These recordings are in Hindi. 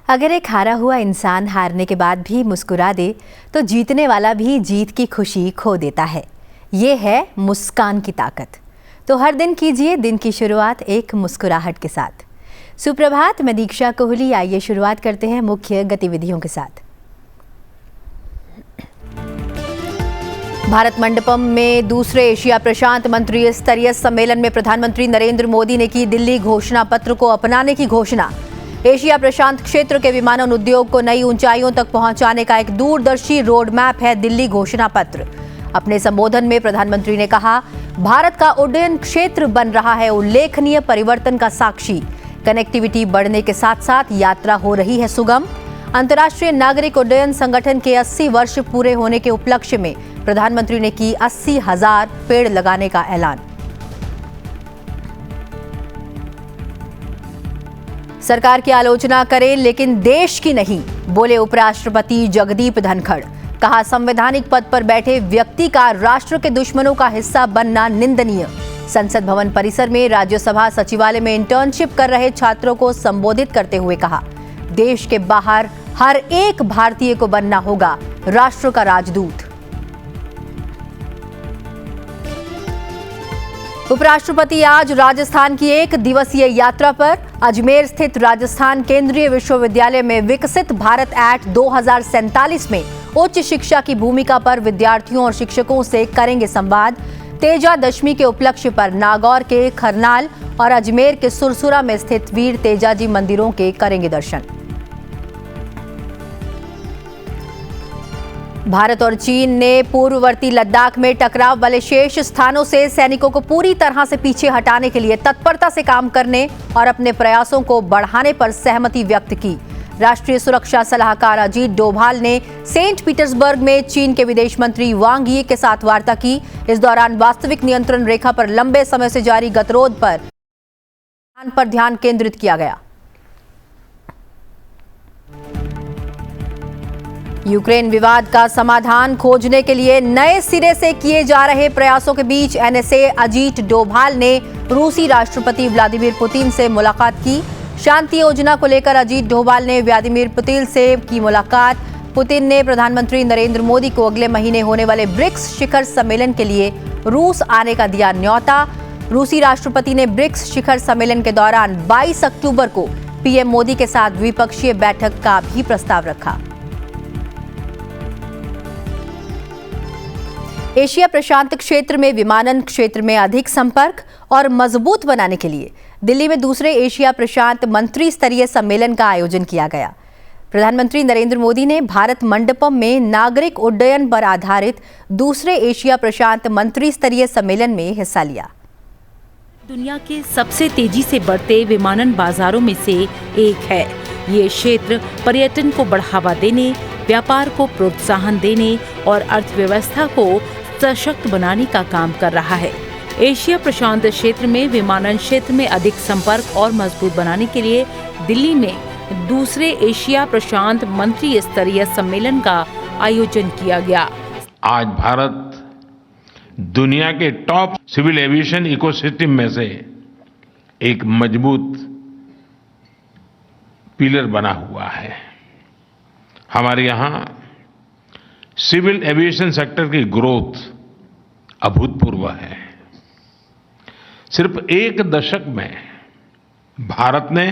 अगर एक हारा हुआ इंसान हारने के बाद भी मुस्कुरा दे तो जीतने वाला भी जीत की खुशी खो देता है। ये है मुस्कान की ताकत। तो हर दिन कीजिए दिन की शुरुआत एक मुस्कुराहट के साथ। सुप्रभात, मैं दीक्षा कोहली। आइए शुरुआत करते हैं मुख्य गतिविधियों के साथ। भारत मंडपम में दूसरे एशिया प्रशांत मंत्री स्तरीय सम्मेलन में प्रधानमंत्री नरेंद्र मोदी ने की दिल्ली घोषणा पत्र को अपनाने की घोषणा। एशिया प्रशांत क्षेत्र के विमानन उद्योग को नई ऊंचाइयों तक पहुंचाने का एक दूरदर्शी रोड मैप है दिल्ली घोषणा पत्र। अपने संबोधन में प्रधानमंत्री ने कहा, भारत का उड्डयन क्षेत्र बन रहा है उल्लेखनीय परिवर्तन का साक्षी। कनेक्टिविटी बढ़ने के साथ साथ यात्रा हो रही है सुगम। अंतर्राष्ट्रीय नागरिक उड्डयन संगठन के 80 वर्ष पूरे होने के उपलक्ष्य में प्रधानमंत्री ने की 80,000 पेड़ लगाने का ऐलान। सरकार की आलोचना करें लेकिन देश की नहीं, बोले उपराष्ट्रपति जगदीप धनखड़। कहा, संवैधानिक पद पर बैठे व्यक्ति का राष्ट्र के दुश्मनों का हिस्सा बनना निंदनीय। संसद भवन परिसर में राज्यसभा सचिवालय में इंटर्नशिप कर रहे छात्रों को संबोधित करते हुए कहा, देश के बाहर हर एक भारतीय को बनना होगा राष्ट्र का राजदूत। उपराष्ट्रपति आज राजस्थान की 1 दिवसीय यात्रा पर। अजमेर स्थित राजस्थान केंद्रीय विश्वविद्यालय में विकसित भारत एक्ट 2047 में उच्च शिक्षा की भूमिका पर विद्यार्थियों और शिक्षकों से करेंगे संवाद। तेजा दशमी के उपलक्ष्य पर नागौर के खरनाल और अजमेर के सुरसुरा में स्थित वीर तेजाजी मंदिरों के करेंगे दर्शन। भारत और चीन ने पूर्ववर्ती लद्दाख में टकराव वाले शेष स्थानों से सैनिकों को पूरी तरह से पीछे हटाने के लिए तत्परता से काम करने और अपने प्रयासों को बढ़ाने पर सहमति व्यक्त की। राष्ट्रीय सुरक्षा सलाहकार अजीत डोभाल ने सेंट पीटर्सबर्ग में चीन के विदेश मंत्री वांग यी के साथ वार्ता की। इस दौरान वास्तविक नियंत्रण रेखा पर लंबे समय से जारी गतिरोध पर ध्यान केंद्रित किया गया। यूक्रेन विवाद का समाधान खोजने के लिए नए सिरे से किए जा रहे प्रयासों के बीच एनएसए अजीत डोभाल ने रूसी राष्ट्रपति व्लादिमीर पुतिन से मुलाकात की। शांति योजना को लेकर अजीत डोभाल ने व्लादिमीर पुतिन से की मुलाकात। पुतिन ने प्रधानमंत्री नरेंद्र मोदी को अगले महीने होने वाले ब्रिक्स शिखर सम्मेलन के लिए रूस आने का दिया न्योता। रूसी राष्ट्रपति ने ब्रिक्स शिखर सम्मेलन के दौरान 22 अक्टूबर को पीएम मोदी के साथ द्विपक्षीय बैठक का भी प्रस्ताव रखा। एशिया प्रशांत क्षेत्र में विमानन क्षेत्र में अधिक संपर्क और मजबूत बनाने के लिए दिल्ली में दूसरे एशिया प्रशांत मंत्री स्तरीय सम्मेलन का आयोजन किया गया। प्रधानमंत्री नरेंद्र मोदी ने भारत मंडपम में नागरिक उड्डयन पर आधारित दूसरे एशिया प्रशांत मंत्री स्तरीय सम्मेलन में हिस्सा लिया। दुनिया के सबसे तेजी से बढ़ते विमानन बाजारों में से एक है। ये क्षेत्र पर्यटन को बढ़ावा देने, व्यापार को प्रोत्साहन देने और अर्थव्यवस्था को सशक्त बनाने का काम कर रहा है। एशिया प्रशांत क्षेत्र में विमानन क्षेत्र में अधिक संपर्क और मजबूत बनाने के लिए दिल्ली में दूसरे एशिया प्रशांत मंत्री स्तरीय सम्मेलन का आयोजन किया गया। आज भारत दुनिया के टॉप सिविल एविएशन इकोसिस्टम में से एक मजबूत पिलर बना हुआ है। हमारे यहाँ सिविल एविएशन सेक्टर की ग्रोथ अभूतपूर्व है। सिर्फ 1 दशक में भारत ने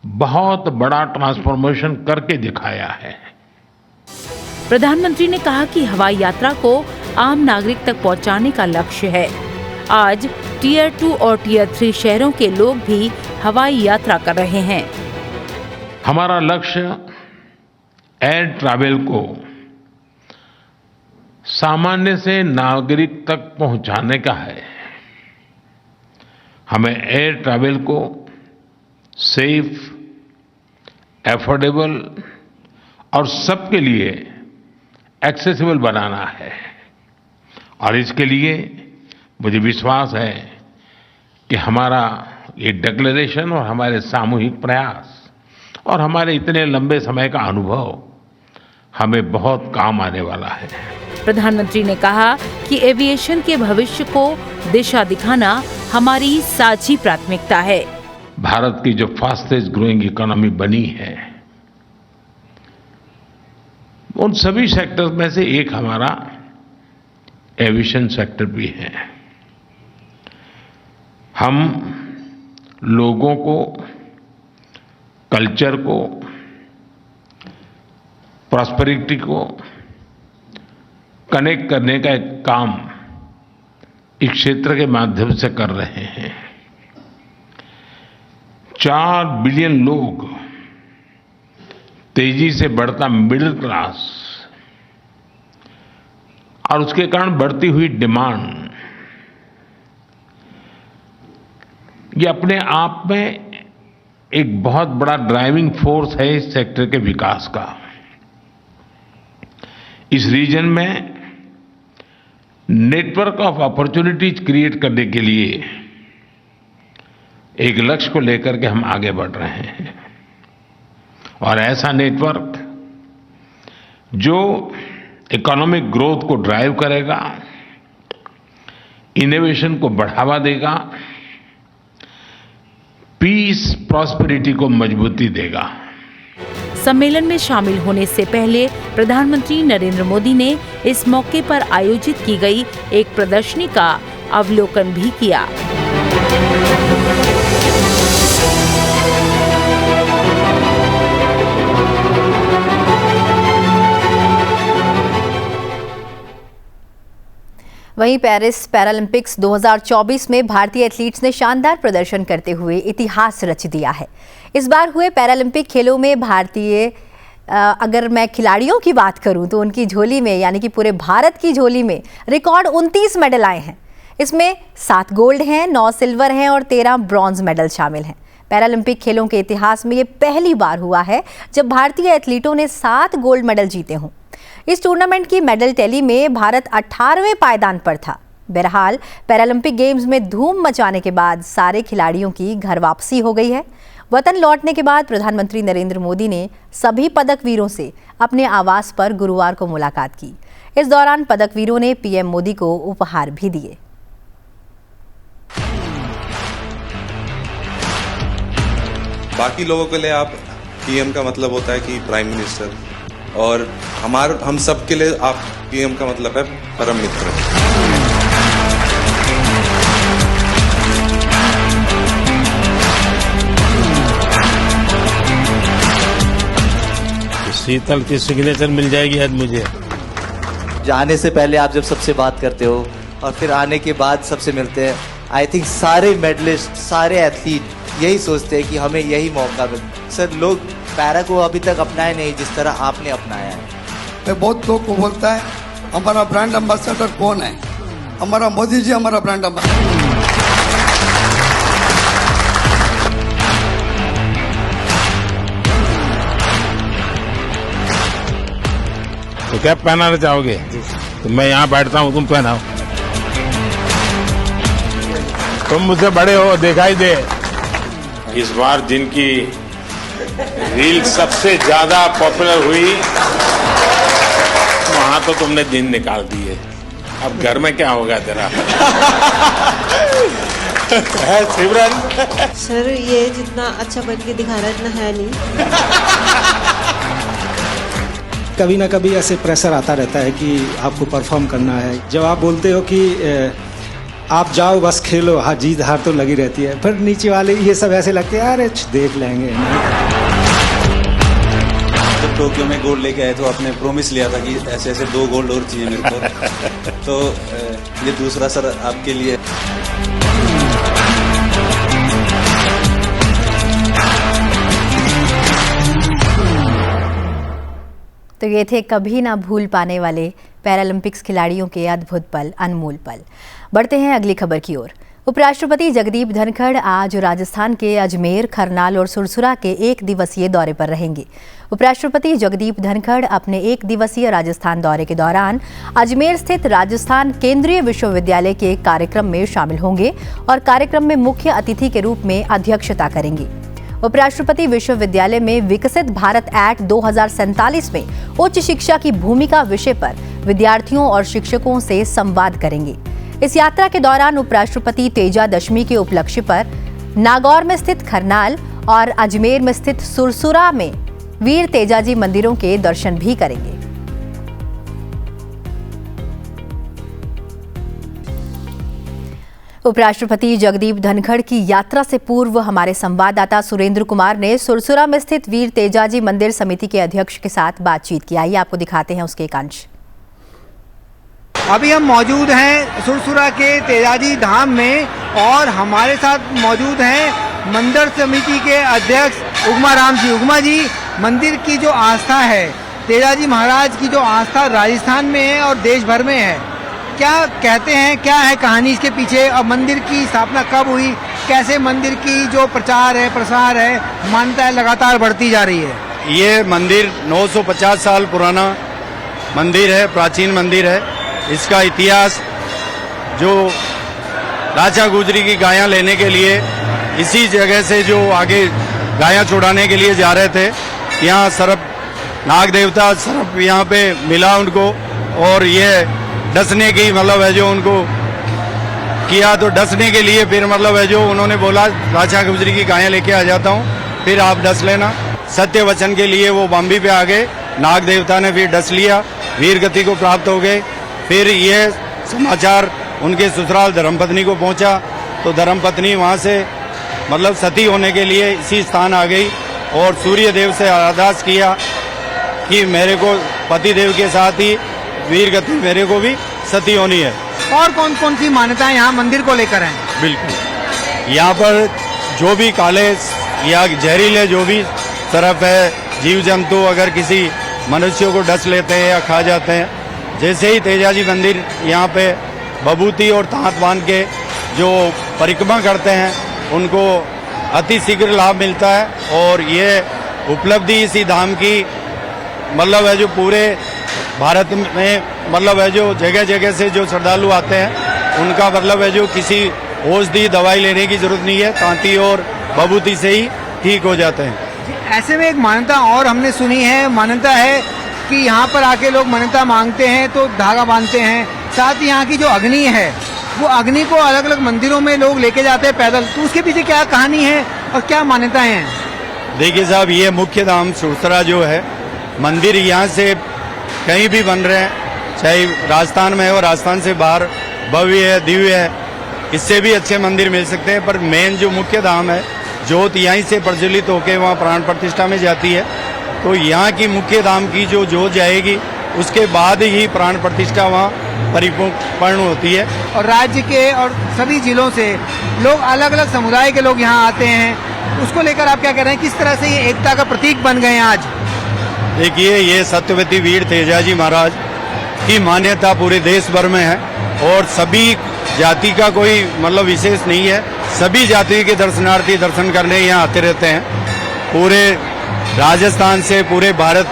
बहुत बड़ा ट्रांसफॉर्मेशन करके दिखाया है। प्रधानमंत्री ने कहा कि हवाई यात्रा को आम नागरिक तक पहुंचाने का लक्ष्य है। आज टियर 2 और टियर 3 शहरों के लोग भी हवाई यात्रा कर रहे हैं। हमारा लक्ष्य एयर ट्रैवल को सामान्य से नागरिक तक पहुंचाने का है। हमें एयर ट्रैवल को सेफ, एफोर्डेबल और सबके लिए एक्सेसिबल बनाना है। और इसके लिए मुझे विश्वास है कि हमारा ये डिक्लेरेशन और हमारे सामूहिक प्रयास और हमारे इतने लंबे समय का अनुभव हमें बहुत काम आने वाला है। प्रधानमंत्री ने कहा कि एविएशन के भविष्य को दिशा दिखाना हमारी साझी प्राथमिकता है। भारत की जो फास्टेस्ट ग्रोइंग इकोनॉमी बनी है, उन सभी सेक्टर में से एक हमारा एविएशन सेक्टर भी है। हम लोगों को, कल्चर को, प्रॉस्पेरिटी को कनेक्ट करने का एक काम इस क्षेत्र के माध्यम से कर रहे हैं। 4 बिलियन लोग, तेजी से बढ़ता मिडिल क्लास और उसके कारण बढ़ती हुई डिमांड, ये अपने आप में एक बहुत बड़ा ड्राइविंग फोर्स है इस सेक्टर के विकास का। इस रीजन में नेटवर्क ऑफ अपॉर्चुनिटीज क्रिएट करने के लिए एक लक्ष्य को लेकर के हम आगे बढ़ रहे हैं और ऐसा नेटवर्क जो इकोनॉमिक ग्रोथ को ड्राइव करेगा, इनोवेशन को बढ़ावा देगा, पीस प्रॉस्पेरिटी को मजबूती देगा। सम्मेलन में शामिल होने से पहले प्रधानमंत्री नरेंद्र मोदी ने इस मौके पर आयोजित की गई एक प्रदर्शनी का अवलोकन भी किया। वहीं पेरिस पैरालंपिक्स 2024 में भारतीय एथलीट्स ने शानदार प्रदर्शन करते हुए इतिहास रच दिया है। इस बार हुए पैरालंपिक खेलों में भारतीय अगर मैं खिलाड़ियों की बात करूं तो उनकी झोली में, यानी कि पूरे भारत की झोली में रिकॉर्ड 29 मेडल आए हैं। इसमें 7 गोल्ड हैं, 9 सिल्वर हैं और 13 ब्रॉन्ज मेडल शामिल हैं। पैरालंपिक खेलों के इतिहास में ये पहली बार हुआ है जब भारतीय एथलीटों ने 7 गोल्ड मेडल जीते हों। इस टूर्नामेंट की मेडल टैली में भारत 18वें पायदान पर था। बहरहाल पैरालंपिक गेम्स में धूम मचाने के बाद सारे खिलाड़ियों की घर वापसी हो गई है। वतन लौटने के बाद प्रधानमंत्री नरेंद्र मोदी ने सभी पदक वीरों से अपने आवास पर गुरुवार को मुलाकात की। इस दौरान पदक वीरों ने पीएम मोदी को उपहार भी दिए। बाकी लोगों के लिए आप पीएम का मतलब होता है कि प्राइम मिनिस्टर, और हम सब के लिए आप पीएम का मतलब है परम मित्र। शीतल की सिग्नेचर मिल जाएगी आज मुझे। जाने से पहले आप जब सबसे बात करते हो और फिर आने के बाद सबसे मिलते हैं, आई थिंक सारे मेडलिस्ट, सारे एथलीट यही सोचते हैं कि हमें यही मौका मिले। सर, लोग पैरा को अभी तक अपनाए नहीं जिस तरह आपने अपनाया है। मैं बहुत लोग को बोलता है हमारा ब्रांड एम्बेसडर कौन है? हमारा मोदी जी हमारा ब्रांड एम्बेसडर। तो क्या पहनाना चाहोगे? तो मैं यहाँ बैठता हूँ, तुम पहनाओ। तुम मुझसे बड़े हो, दिखाई दे। इस बार जिनकी रील सबसे ज्यादा पॉपुलर हुई वहां तो तुमने दिन निकाल दिए। अब घर में क्या होगा तेरा? सिमरन सर, ये जितना अच्छा बन के दिखा रहा है इतना है नहीं। कभी ना कभी ऐसे प्रेशर आता रहता है कि आपको परफॉर्म करना है। जब आप बोलते हो कि आप जाओ बस खेलो, हाँ जीत हार तो लगी रहती है, फिर नीचे वाले ये सब ऐसे लगते हैं अरे देख लेंगे। जब टोक्यो में गोल्ड लेके आए तो आपने प्रॉमिस लिया था कि ऐसे ऐसे 2 गोल्ड और चाहिए मेरे को। तो ये दूसरा सर आपके लिए। तो ये थे कभी ना भूल पाने वाले पैरालंपिक्स खिलाड़ियों के अद्भुत पल, अनमोल पल। बढ़ते हैं अगली खबर की ओर। उपराष्ट्रपति जगदीप धनखड़ आज राजस्थान के अजमेर, करनाल और सुरसुरा के 1 दिवसीय दौरे पर रहेंगे। उपराष्ट्रपति जगदीप धनखड़ अपने 1 दिवसीय राजस्थान दौरे के दौरान अजमेर स्थित राजस्थान केंद्रीय विश्वविद्यालय के कार्यक्रम में शामिल होंगे और कार्यक्रम में मुख्य अतिथि के रूप में अध्यक्षता करेंगे। उपराष्ट्रपति विश्वविद्यालय में विकसित भारत एक्ट 2047 में उच्च शिक्षा की भूमिका विषय पर विद्यार्थियों और शिक्षकों से संवाद करेंगे। इस यात्रा के दौरान उपराष्ट्रपति तेजा दशमी के उपलक्ष्य पर नागौर में स्थित खरनाल और अजमेर में स्थित सुरसुरा में वीर तेजाजी मंदिरों के दर्शन भी करेंगे। उपराष्ट्रपति जगदीप धनखड़ की यात्रा से पूर्व हमारे संवाददाता सुरेंद्र कुमार ने सुरसुरा में स्थित वीर तेजाजी मंदिर समिति के अध्यक्ष के साथ बातचीत की। आइए आपको दिखाते हैं उसके एक अंश। अभी हम मौजूद हैं सुरसुरा के तेजाजी धाम में और हमारे साथ मौजूद हैं मंदिर समिति के अध्यक्ष उगमा राम जी। उगमा जी, मंदिर की जो आस्था है, तेजाजी महाराज की जो आस्था राजस्थान में है और देश भर में है, क्या कहते हैं, क्या है कहानी इसके पीछे और मंदिर की स्थापना कब हुई, कैसे मंदिर की जो प्रचार है प्रसार है मान्यता है लगातार बढ़ती जा रही है? ये मंदिर 950 साल पुराना मंदिर है, प्राचीन मंदिर है। इसका इतिहास जो राजा गुजरी की गायां लेने के लिए इसी जगह से जो आगे गायां छुड़ाने के लिए जा रहे थे, यहाँ सर्प नाग देवता सर्प यहाँ पे मिला उनको और ये डसने की मतलब है जो उनको किया, तो डसने के लिए फिर मतलब है जो उन्होंने बोला राजा गुजरी की गायें लेके आ जाता हूँ, फिर आप डस लेना। सत्य वचन के लिए वो बॉम्बे पे आ गए, नाग देवता ने फिर डस लिया, वीर गति को प्राप्त हो गए। फिर ये समाचार उनके ससुराल धर्मपत्नी को पहुंचा, तो धर्मपत्नी वहाँ से मतलब सती होने के लिए इसी स्थान आ गई और सूर्य देव से अरदास किया कि मेरे को पति देव के साथ ही वीर गति मेरे को भी सती होनी है। और कौन कौन सी मान्यताएं यहाँ मंदिर को लेकर हैं? बिल्कुल, यहाँ पर जो भी काले या जहरीले जो भी सर्प है, जीव जंतु अगर किसी मनुष्य को डस लेते हैं या खा जाते हैं, जैसे ही तेजाजी मंदिर यहाँ पे बबूती और तांत बांध के जो परिक्रमा करते हैं उनको अति शीघ्र लाभ मिलता है। और ये उपलब्धि इसी धाम की मतलब है जो पूरे भारत में मतलब है जो जगह जगह से जो श्रद्धालु आते हैं उनका मतलब है जो किसी औषधि दवाई लेने की जरूरत नहीं है, तांती और बबूती से ही ठीक हो जाते हैं। ऐसे में एक मान्यता और हमने सुनी है, मान्यता है कि यहाँ पर आके लोग मान्यता मांगते हैं तो धागा बांधते हैं, साथ ही यहाँ की जो अग्नि है वो अग्नि को अलग अलग मंदिरों में लोग लेके जाते हैं पैदल, तो उसके पीछे क्या कहानी है और क्या मान्यताएं हैं? देखिए साहब, ये मुख्य धाम सुरसुरा जो है मंदिर यहाँ से कहीं भी बन रहे हैं, चाहे राजस्थान में है और राजस्थान से बाहर भव्य है, दिव्य है, इससे भी अच्छे मंदिर मिल सकते हैं। पर मेन जो मुख्य धाम है, ज्योत यहीं से प्रज्वलित होकर वहाँ प्राण प्रतिष्ठा में जाती है, तो यहाँ की मुख्य धाम की जो ज्योत जाएगी उसके बाद ही प्राण प्रतिष्ठा वहाँ परिपूर्ण होती है। और राज्य के और सभी जिलों से लोग, अलग अलग समुदाय के लोग यहाँ आते हैं, उसको लेकर आप क्या कह रहे हैं, किस तरह से ये एकता का प्रतीक बन गए हैं आज? देखिए, ये सत्यवती वीर तेजाजी महाराज की मान्यता पूरे देश भर में है और सभी जाति का कोई मतलब विशेष नहीं है, सभी जाति के दर्शनार्थी दर्शन करने यहाँ आते रहते हैं। पूरे राजस्थान से, पूरे भारत,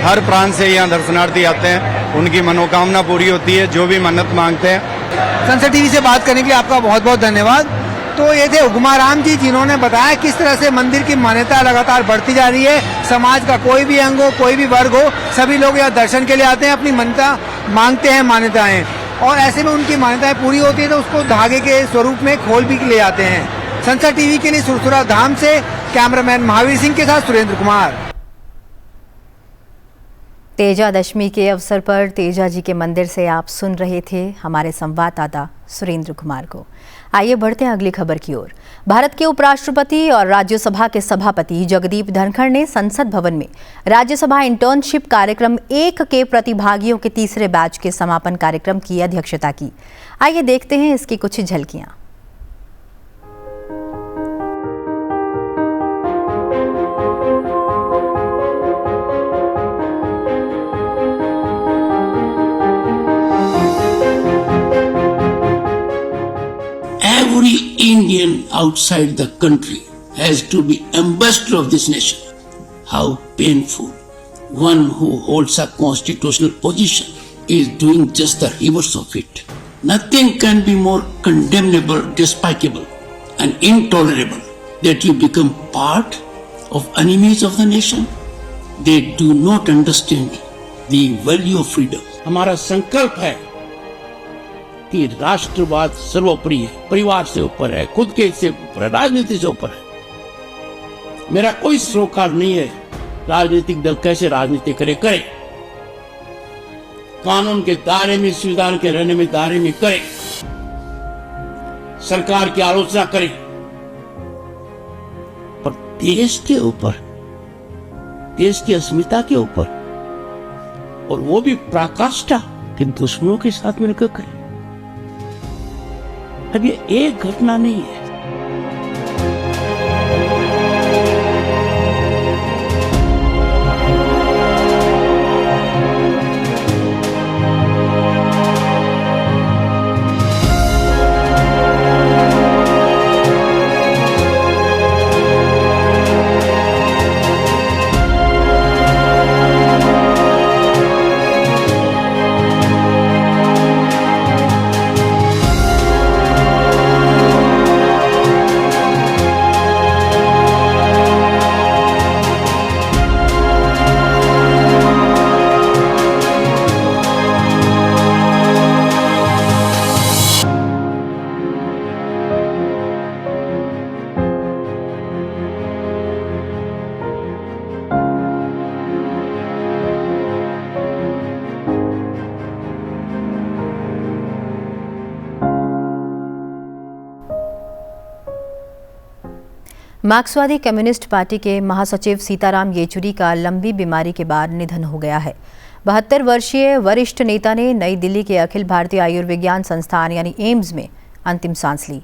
हर प्रांत से यहाँ दर्शनार्थी आते हैं, उनकी मनोकामना पूरी होती है, जो भी मन्नत मांगते हैं। संसद टीवी से बात करने के लिए आपका बहुत बहुत धन्यवाद। तो ये थे उगमा राम जी, जिन्होंने बताया किस तरह से मंदिर की मान्यता लगातार बढ़ती जा रही है। समाज का कोई भी अंग हो, कोई भी वर्ग हो, सभी लोग यहाँ दर्शन के लिए आते हैं, अपनी मान्यता मांगते हैं, मान्यताएं, और ऐसे में उनकी मान्यताएं पूरी होती है तो उसको धागे के स्वरूप में खोल भी ले आते हैं। संसद टीवी के लिए सुरसुरा धाम से कैमरामैन महावीर सिंह के साथ सुरेंद्र कुमार। तेजा दशमी के अवसर पर तेजा जी के मंदिर से आप सुन रहे थे हमारे संवाददाता सुरेंद्र कुमार को। आइए बढ़ते हैं अगली खबर की ओर। भारत के उपराष्ट्रपति और राज्यसभा के सभापति जगदीप धनखड़ ने संसद भवन में राज्यसभा इंटर्नशिप कार्यक्रम 1 के प्रतिभागियों के तीसरे बैच के समापन कार्यक्रम की अध्यक्षता की। आइए देखते हैं इसकी कुछ झलकियां। Every Indian outside the country has to be ambassador of this nation. How painful. One who holds a constitutional position is doing just the reverse of it. Nothing can be more condemnable, despicable, and intolerable that you become part of enemies of the nation. They do not understand the value of freedom. हमारा संकल्प है कि राष्ट्रवाद सर्वोपरि है, परिवार से ऊपर है, खुद के से ऊपर है, राजनीति से ऊपर है। मेरा कोई सरोकार नहीं है राजनीतिक दल कैसे राजनीति करे, कानून के दायरे में, संविधान के रहने में दायरे में करे। सरकार की आलोचना करें, पर देश के ऊपर, देश की अस्मिता के ऊपर, और वो भी पराकाष्ठा कि दुश्मनों के साथ मिलकर करें। अब ये एक घटना नहीं है। मार्क्सवादी कम्युनिस्ट पार्टी के महासचिव सीताराम येचुरी का लंबी बीमारी के बाद निधन हो गया है। 72 वर्षीय वरिष्ठ नेता ने नई दिल्ली के अखिल भारतीय आयुर्विज्ञान संस्थान यानी एम्स में अंतिम सांस ली।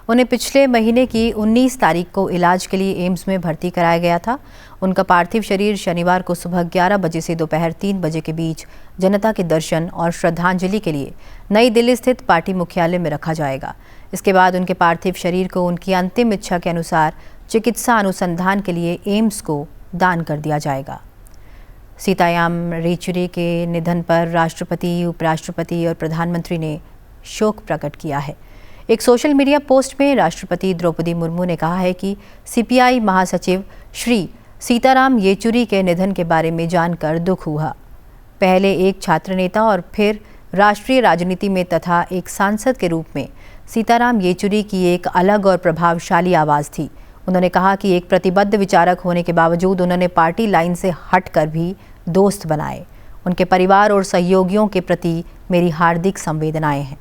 उन्हें पिछले महीने की 19 तारीख को इलाज के लिए एम्स में भर्ती कराया गया था। उनका पार्थिव शरीर शनिवार को सुबह 11 बजे से दोपहर 3 बजे के बीच जनता के दर्शन और श्रद्धांजलि के लिए नई दिल्ली स्थित पार्टी मुख्यालय में रखा जाएगा। इसके बाद उनके पार्थिव शरीर को उनकी अंतिम इच्छा के अनुसार चिकित्सा अनुसंधान के लिए एम्स को दान कर दिया जाएगा। सीताराम येचुरी के निधन पर राष्ट्रपति, उपराष्ट्रपति और प्रधानमंत्री ने शोक प्रकट किया है। एक सोशल मीडिया पोस्ट में राष्ट्रपति द्रौपदी मुर्मू ने कहा है कि सीपीआई महासचिव श्री सीताराम येचुरी के निधन के बारे में जानकर दुख हुआ। पहले एक छात्र नेता और फिर राष्ट्रीय राजनीति में तथा एक सांसद के रूप में सीताराम येचुरी की एक अलग और प्रभावशाली आवाज़ थी। उन्होंने कहा कि एक प्रतिबद्ध विचारक होने के बावजूद उन्होंने पार्टी लाइन से हटकर भी दोस्त बनाए। उनके परिवार और सहयोगियों के प्रति मेरी हार्दिक संवेदनाएं हैं।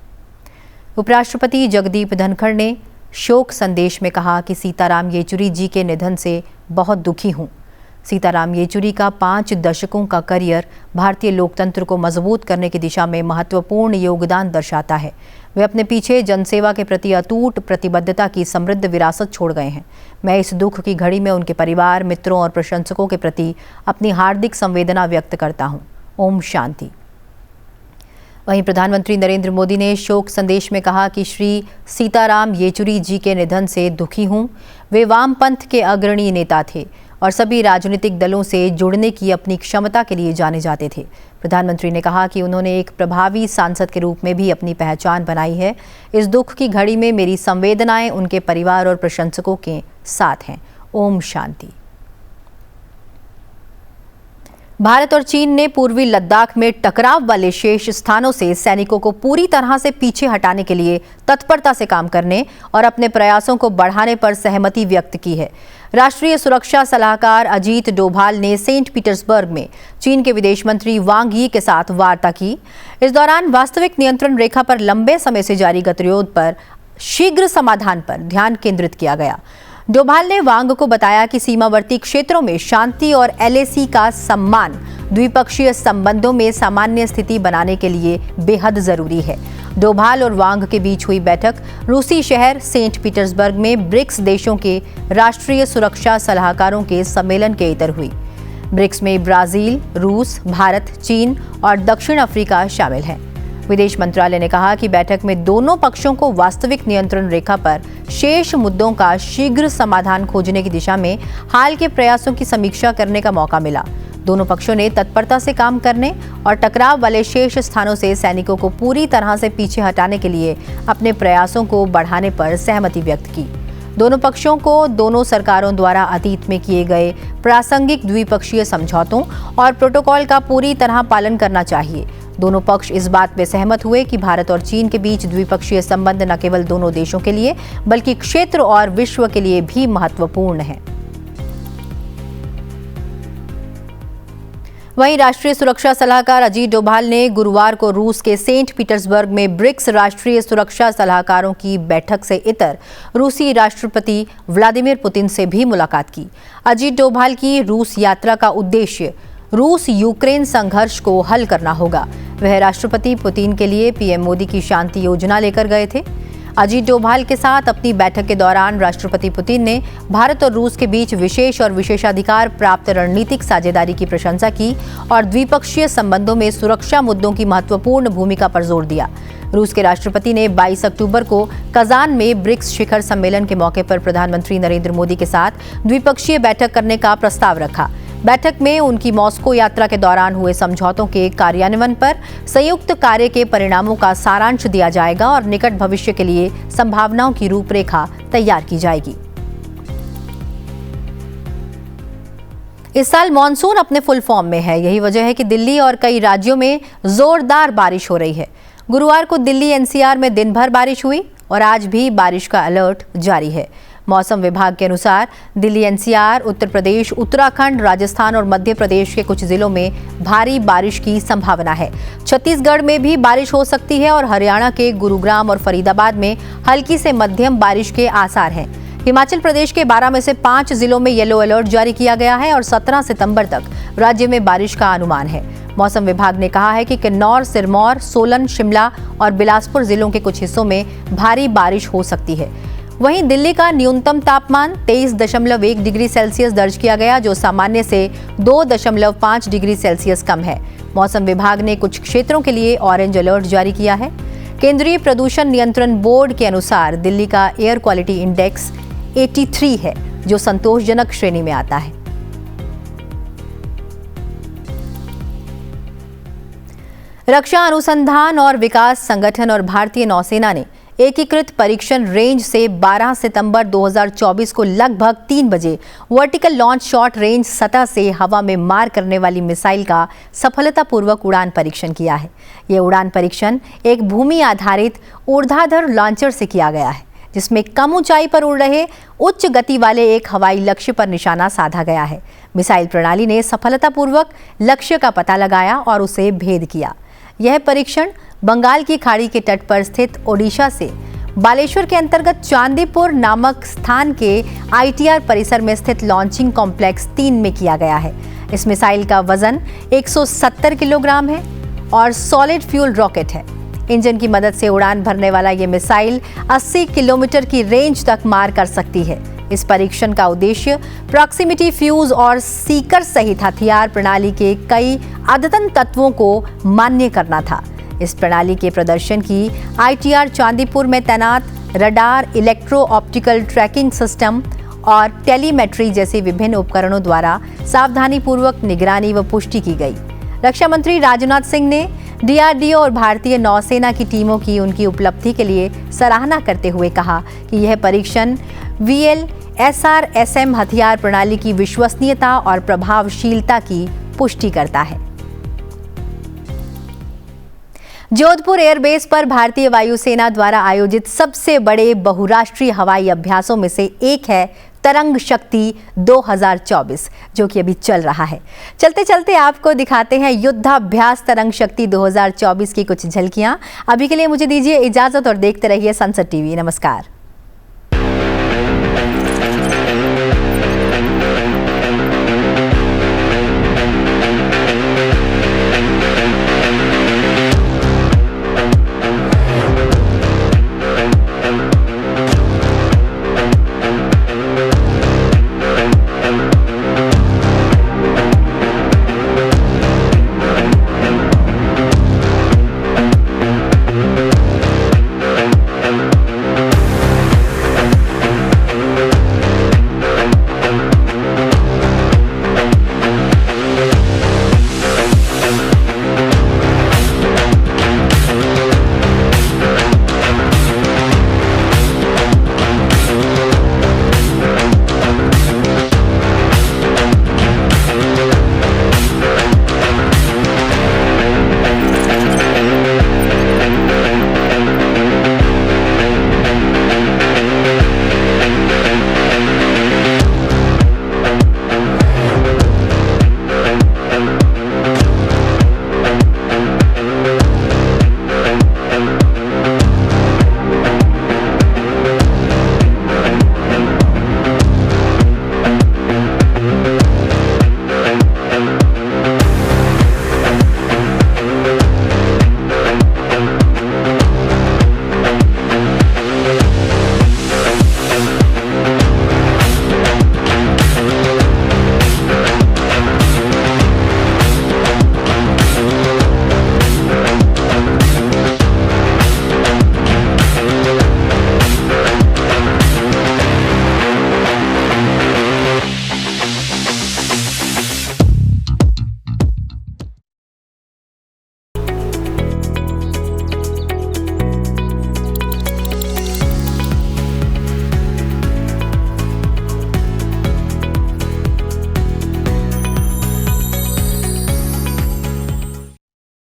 उपराष्ट्रपति जगदीप धनखड़ ने शोक संदेश में कहा कि सीताराम येचुरी जी के निधन से बहुत दुखी हूँ। सीताराम येचुरी का 5 दशकों का करियर भारतीय लोकतंत्र को मजबूत करने की दिशा में महत्वपूर्ण योगदान दर्शाता है। वे अपने पीछे जनसेवा के प्रति अटूट प्रतिबद्धता की समृद्ध विरासत छोड़ गए हैं। मैं इस दुख की घड़ी में उनके परिवार, मित्रों और प्रशंसकों के प्रति अपनी हार्दिक संवेदना व्यक्त करता हूँ। ओम शांति। वहीं प्रधानमंत्री नरेंद्र मोदी ने शोक संदेश में कहा कि श्री सीताराम येचुरी जी के निधन से दुखी हूँ। वे वामपंथ के अग्रणी नेता थे और सभी राजनीतिक दलों से जुड़ने की अपनी क्षमता के लिए जाने जाते थे। प्रधानमंत्री ने कहा कि उन्होंने एक प्रभावी सांसद के रूप में भी अपनी पहचान बनाई है। इस दुख की घड़ी में मेरी संवेदनाएं उनके परिवार और प्रशंसकों के साथ हैं। ओम शांति। भारत और चीन ने पूर्वी लद्दाख में टकराव वाले शेष स्थानों से सैनिकों को पूरी तरह से पीछे हटाने के लिए तत्परता से काम करने और अपने प्रयासों को बढ़ाने पर सहमति व्यक्त की है। राष्ट्रीय सुरक्षा सलाहकार अजीत डोभाल ने सेंट पीटर्सबर्ग में चीन के विदेश मंत्री वांग यी के साथ वार्ता की। इस दौरान वास्तविक नियंत्रण रेखा पर लंबे समय से जारी गतिरोध पर शीघ्र समाधान पर ध्यान केंद्रित किया गया। डोभाल ने वांग को बताया कि सीमावर्ती क्षेत्रों में शांति और एलएसी का सम्मान द्विपक्षीय संबंधों में सामान्य स्थिति बनाने के लिए बेहद जरूरी है। डोभाल और वांग के बीच हुई बैठक रूसी शहर सेंट पीटर्सबर्ग में ब्रिक्स देशों के राष्ट्रीय सुरक्षा सलाहकारों के सम्मेलन के इतर हुई। ब्रिक्स में ब्राजील, रूस, भारत, चीन और दक्षिण अफ्रीका शामिल हैं। विदेश मंत्रालय ने कहा कि बैठक में दोनों पक्षों को वास्तविक नियंत्रण रेखा पर शेष मुद्दों का शीघ्र समाधान खोजने की दिशा में हाल के प्रयासों की समीक्षा करने का मौका मिला। दोनों पक्षों ने तत्परता से काम करने और टकराव वाले शेष स्थानों से सैनिकों को पूरी तरह से पीछे हटाने के लिए अपने प्रयासों को बढ़ाने पर सहमति व्यक्त की। दोनों पक्षों को दोनों सरकारों द्वारा अतीत में किए गए प्रासंगिक द्विपक्षीय समझौतों और प्रोटोकॉल का पूरी तरह पालन करना चाहिए। दोनों पक्ष इस बात में सहमत हुए कि भारत और चीन के बीच द्विपक्षीय संबंध न केवल दोनों देशों के लिए बल्कि क्षेत्र और विश्व के लिए भी महत्वपूर्ण है। वहीं राष्ट्रीय सुरक्षा सलाहकार अजीत डोभाल ने गुरुवार को रूस के सेंट पीटर्सबर्ग में ब्रिक्स राष्ट्रीय सुरक्षा सलाहकारों की बैठक से इतर रूसी राष्ट्रपति व्लादिमीर पुतिन से भी मुलाकात की। अजीत डोभाल की रूस यात्रा का उद्देश्य रूस यूक्रेन संघर्ष को हल करना होगा। वह राष्ट्रपति पुतिन के लिए पीएम मोदी की शांति योजना लेकर गए थे। अजीत डोभाल के साथ अपनी बैठक के दौरान राष्ट्रपति पुतिन ने भारत और रूस के बीच विशेष और विशेषाधिकार प्राप्त रणनीतिक साझेदारी की प्रशंसा की और द्विपक्षीय संबंधों में सुरक्षा मुद्दों की महत्वपूर्ण भूमिका पर जोर दिया। रूस के राष्ट्रपति ने 22 अक्टूबर को कजान में ब्रिक्स शिखर सम्मेलन के मौके पर प्रधानमंत्री नरेंद्र मोदी के साथ द्विपक्षीय बैठक करने का प्रस्ताव रखा। बैठक में उनकी मॉस्को यात्रा के दौरान हुए समझौतों के कार्यान्वयन पर संयुक्त कार्य के परिणामों का सारांश दिया जाएगा और निकट भविष्य के लिए संभावनाओं की रूपरेखा तैयार की जाएगी। इस साल मॉनसून अपने फुल फॉर्म में है। यही वजह है कि दिल्ली और कई राज्यों में जोरदार बारिश हो रही है। गुरुवार को दिल्ली एनसीआर में दिन भर बारिश हुई और आज भी बारिश का अलर्ट जारी है। मौसम विभाग के अनुसार दिल्ली एनसीआर, उत्तर प्रदेश, उत्तराखंड, राजस्थान और मध्य प्रदेश के कुछ जिलों में भारी बारिश की संभावना है। छत्तीसगढ़ में भी बारिश हो सकती है और हरियाणा के गुरुग्राम और फरीदाबाद में हल्की से मध्यम बारिश के आसार हैं। हिमाचल प्रदेश के 12 में से 5 जिलों में येलो अलर्ट जारी किया गया है और 17 सितंबर तक राज्य में बारिश का अनुमान है। मौसम विभाग ने कहा है कि किन्नौर, सिरमौर, सोलन, शिमला और बिलासपुर जिलों के कुछ हिस्सों में भारी बारिश हो सकती है। वहीं दिल्ली का न्यूनतम तापमान 23.1 डिग्री सेल्सियस दर्ज किया गया, जो सामान्य से 2.5 डिग्री सेल्सियस कम है। मौसम विभाग ने कुछ क्षेत्रों के लिए ऑरेंज अलर्ट जारी किया है। केंद्रीय प्रदूषण नियंत्रण बोर्ड के अनुसार दिल्ली का एयर क्वालिटी इंडेक्स 83 है, जो संतोषजनक श्रेणी में आता है। रक्षा अनुसंधान और विकास संगठन और भारतीय नौसेना ने एकीकृत परीक्षण रेंज से 12 सितंबर 2024 को लगभग 3 बजे वर्टिकल लॉन्च शॉर्ट रेंज सतह से हवा में मार करने वाली मिसाइल का सफलतापूर्वक उड़ान परीक्षण किया है। ये उड़ान परीक्षण एक भूमि आधारित ऊर्ध्वाधर लॉन्चर से किया गया है, जिसमें कम ऊंचाई पर उड़ रहे उच्च गति वाले एक हवाई लक्ष्य पर निशाना साधा गया है। मिसाइल प्रणाली ने सफलतापूर्वक लक्ष्य का पता लगाया और उसे भेद किया। यह परीक्षण बंगाल की खाड़ी के तट पर स्थित ओडिशा से बालेश्वर के अंतर्गत चांदीपुर नामक स्थान के आईटीआर परिसर में स्थित लॉन्चिंग कॉम्प्लेक्स 3 में किया गया है। इस मिसाइल का वजन 170 किलोग्राम है और सॉलिड फ्यूल रॉकेट है। इंजन की मदद से उड़ान भरने वाला ये मिसाइल 80 किलोमीटर की रेंज तक मार कर सकती है। इस परीक्षण का उद्देश्य प्रॉक्सिमिटी फ्यूज और सीकर सहित हथियार प्रणाली के कई अद्यतन तत्वों को मान्य करना था। इस प्रणाली के प्रदर्शन की आईटीआर चांदीपुर में तैनात radar, electro optical tracking system और टेलीमेट्री जैसे विभिन्न उपकरणों द्वारा सावधानीपूर्वक निगरानी व पुष्टि की गई। रक्षा मंत्री राजनाथ सिंह ने डीआरडीओ और भारतीय नौसेना की टीमों की उनकी उपलब्धि के लिए सराहना करते हुए कहा कि यह परीक्षण VLSRSM हथियार प्रणाली की विश्वसनीयता और प्रभावशीलता की पुष्टि करता है। जोधपुर एयरबेस पर भारतीय वायुसेना द्वारा आयोजित सबसे बड़े बहुराष्ट्रीय हवाई अभ्यासों में से एक है तरंग शक्ति 2024, जो कि अभी चल रहा है। चलते चलते आपको दिखाते हैं युद्धाभ्यास तरंग शक्ति 2024 की कुछ झलकियां। अभी के लिए मुझे दीजिए इजाजत और देखते रहिए संसद टीवी। नमस्कार।